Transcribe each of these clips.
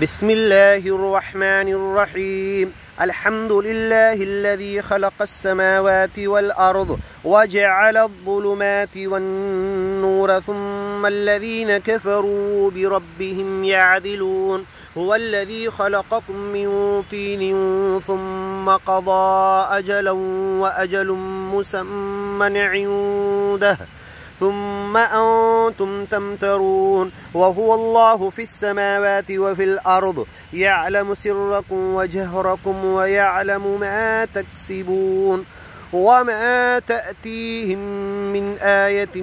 بسم الله الرحمن الرحيم. الحمد لله الذي خلق السماوات والأرض وجعل الظلمات والنور ثم الذين كفروا بربهم يعدلون. هو الذي خلقكم من طين ثم قضى أجلا وأجل مسمى عنده ثم أنتم تمترون. وهو الله في السماوات وفي الأرض يعلم سركم وجهركم ويعلم ما تكسبون. وما تأتيهم من آية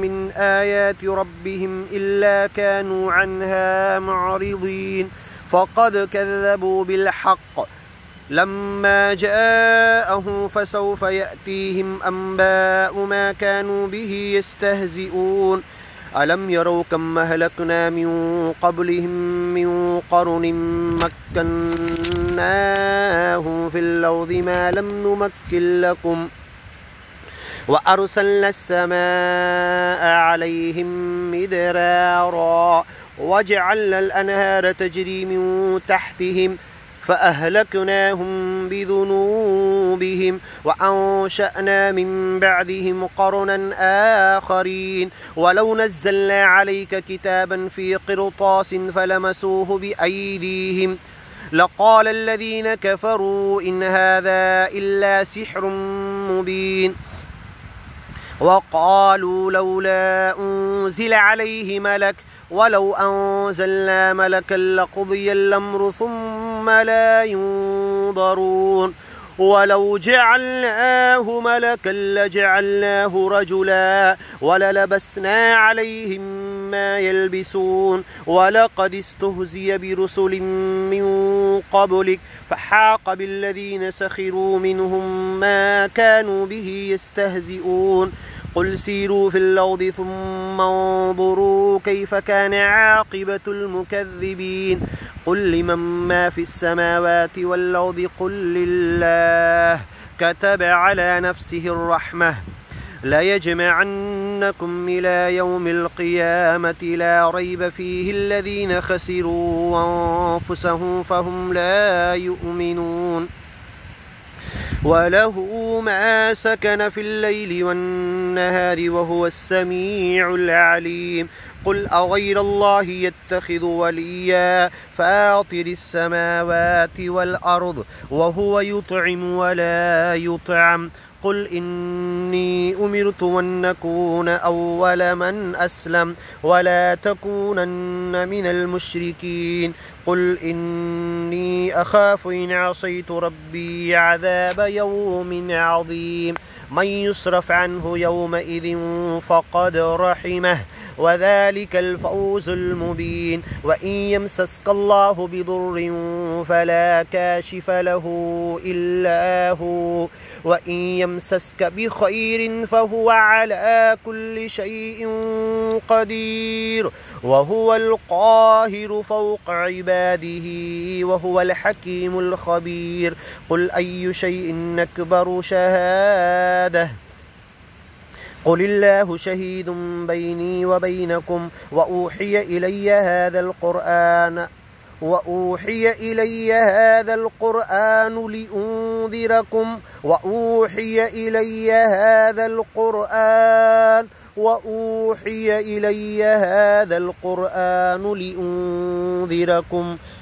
من آيات ربهم إلا كانوا عنها معرضين. فقد كذبوا بالحق لما جاءهم فسوف يأتيهم أنباء ما كانوا به يستهزئون. ألم يروا كم أهلكنا من قبلهم من قرن مكناهم في الأرض ما لم نمكن لكم وأرسلنا السماء عليهم مدرارا وجعلنا الأنهار تجري من تحتهم فأهلكناهم بذنوبهم وأنشأنا من بعدهم قرنا آخرين. ولو نزلنا عليك كتابا في قرطاس فلمسوه بأيديهم لقال الذين كفروا إن هذا إلا سحر مبين. وقالوا لولا أنزل عليه ملك ولو أنزلنا ملكا لقضي الأمر ثم لا ينظرون. ولو جعلناه ملكا لجعلناه رجلا وللبسنا عليهم ما يلبسون. ولقد استهزئ برسل من قبلك فحاق بالذين سخروا منهم ما كانوا به يستهزئون. قل سيروا في الأرض ثم انظروا كيف كان عاقبة المكذبين. قل لمن ما في السماوات والأرض قل لله كتب على نفسه الرحمة ليجمعنكم إلى يوم القيامة لا ريب فيه الذين خسروا أنفسهم فهم لا يؤمنون. وله ما سكن في الليل والنهار وهو السميع العليم. قل أغير الله يتخذ وليا فاطر السماوات والأرض وهو يطعم ولا يطعم. قل إني أمرت أن أكون أول من أسلم ولا تكونن من المشركين. قل إني أخاف إن عصيت ربي عذاب يوم عظيم. من يصرف عنه يومئذ فقد رحمه وذلك الفوز المبين. وإن يمسسك الله بضر فلا كاشف له إلا هو وإن يمسسك بخير فهو على كل شيء قدير وهو القاهر فوق عباده وهو الحكيم الخبير. قل أي شيء أكبر شهادة قل الله شهيد بيني وبينكم وأوحي إلي هذا القرآن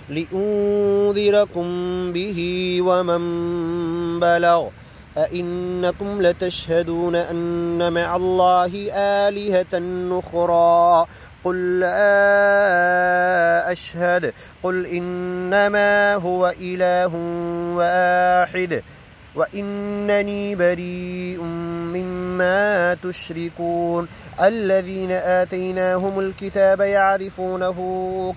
لأنذركم به ومن بلغ. أئنكم لتشهدون أن مع الله آلهة أخرى قل لا أشهد. قل إنما هو إله واحد وإنني بريء مما تشركون. الذين آتيناهم الكتاب يعرفونه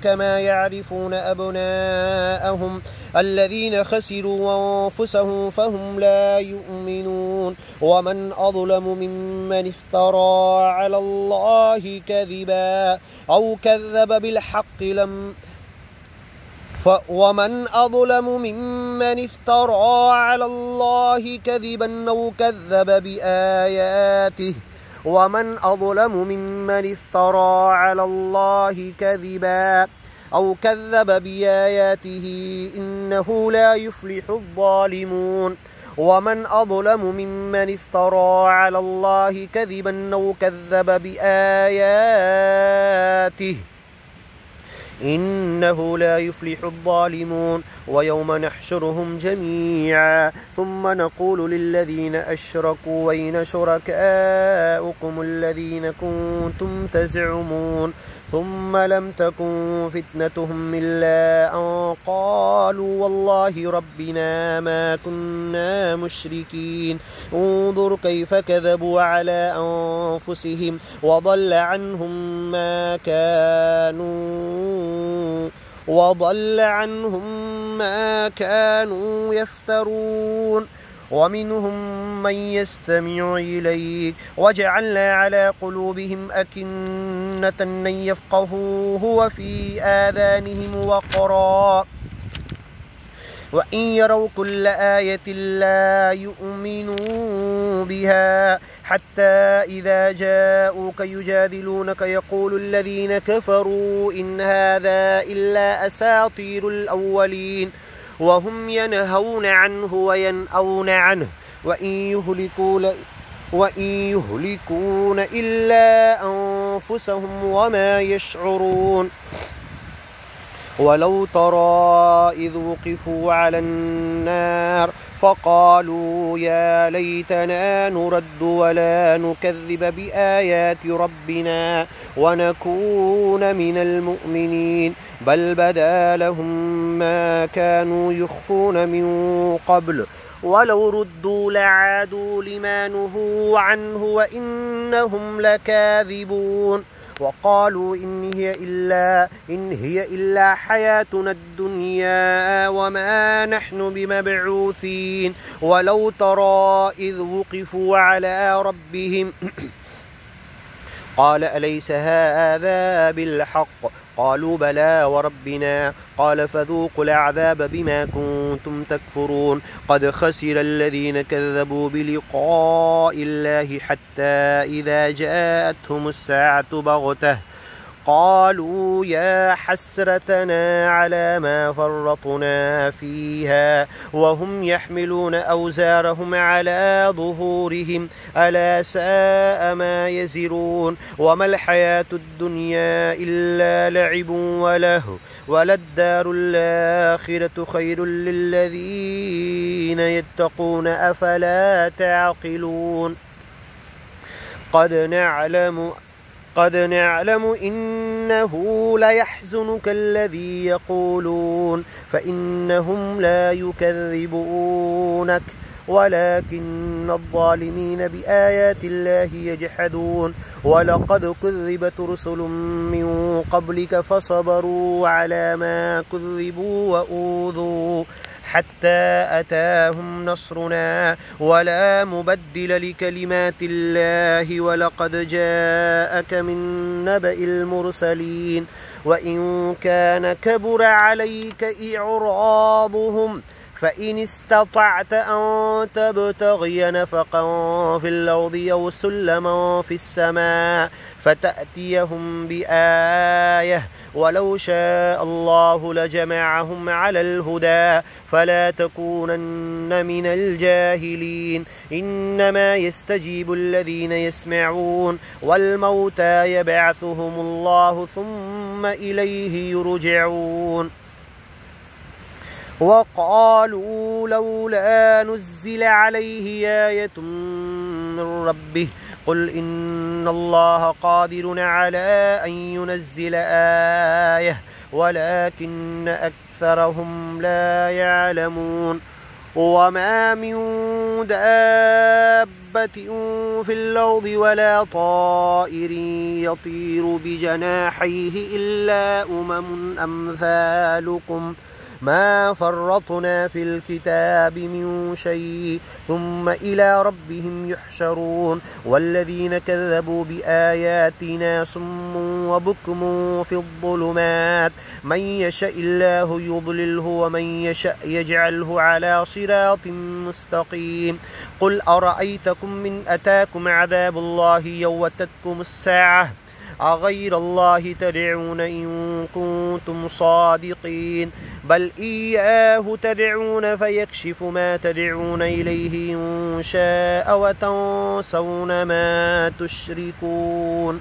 كما يعرفون أبناءهم الذين خسروا أنفسهم فهم لا يؤمنون. ومن أظلم ممن افترى على الله كذبا أو كذب بالحق ومن أظلم ممن افترى على الله كذبا أو كذب بآياته ومن أظلم ممن افترى على الله كذبا أو كذب بآياته إنه لا يفلح الظالمون ومن أظلم ممن افترى على الله كذبا أو كذب بآياته إنه لا يفلح الظالمون ويوم نحشرهم جميعا ثم نقول للذين أشركوا أين شركاؤكم الذين كنتم تزعمون ثم لم تكن فتنتهم إلا أن قالوا والله ربنا ما كنا مشركين انظر كيف كذبوا على أنفسهم وضل عنهم ما كانوا يفترون ومنهم من يستمع إليك وجعلنا على قلوبهم أكنة أن يفقهوه وفي آذانهم وقرا وإن يروا كل آية لا يؤمنوا بها حتى إذا جاءوك يجادلونك يقول الذين كفروا إن هذا إلا أساطير الأولين وهم ينهون عنه وينأون عنه وإن يهلكون إلا أنفسهم وما يشعرون ولو ترى إذ وقفوا على النار فقالوا يا ليتنا نرد ولا نكذب بآيات ربنا ونكون من المؤمنين بل بدا لهم ما كانوا يخفون من قبل ولو ردوا لعادوا لما نهوا عنه وإنهم لكاذبون وقالوا إن هي إلا حياتنا الدنيا وما نحن بمبعوثين ولو ترى إذ وقفوا على ربهم قال أليس هذا بالحق قالوا بلى وربنا قال فذوقوا العذاب بما كنتم تكفرون قد خسر الذين كذبوا بلقاء الله حتى إذا جاءتهم الساعة بغتة قالوا يا حسرتنا على ما فرطنا فيها وهم يحملون أوزارهم على ظهورهم ألا ساء ما يزرون وما الحياة الدنيا إلا لعب وله وللدار الآخرة خير للذين يتقون أفلا تعقلون قد نعلم إنه ليحزنك الذي يقولون فإنهم لا يكذبونك ولكن الظالمين بآيات الله يجحدون ولقد كذبت رسل من قبلك فصبروا على ما كذبوا وأوذوا حتى أتاهم نصرنا ولا مبدل لكلمات الله ولقد جاءك من نبأ المرسلين وإن كان كبر عليك إعراضهم فإن استطعت أن تبتغي نفقا في الأرض أو سلما في السماء فتأتيهم بآية ولو شاء الله لجمعهم على الهدى فلا تكونن من الجاهلين إنما يستجيب الذين يسمعون والموتى يبعثهم الله ثم إليه يرجعون وقالوا لولا نزل عليه آية من ربه قل إن الله قادر على أن ينزل آية ولكن أكثرهم لا يعلمون وما من دابة في الأرض ولا طائر يطير بجناحيه إلا أمثالكم ما فرطنا في الكتاب من شيء ثم إلى ربهم يحشرون والذين كذبوا بآياتنا صم وبكم في الظلمات من يشاء الله يضلله ومن يشاء يجعله على صراط مستقيم قل أرأيتكم من أتاكم عذاب الله يوم تتكم الساعة أغير الله تدعون إن كنتم صادقين بل إياه تدعون فيكشف ما تدعون إليه إن شاء وتنسون ما تشركون.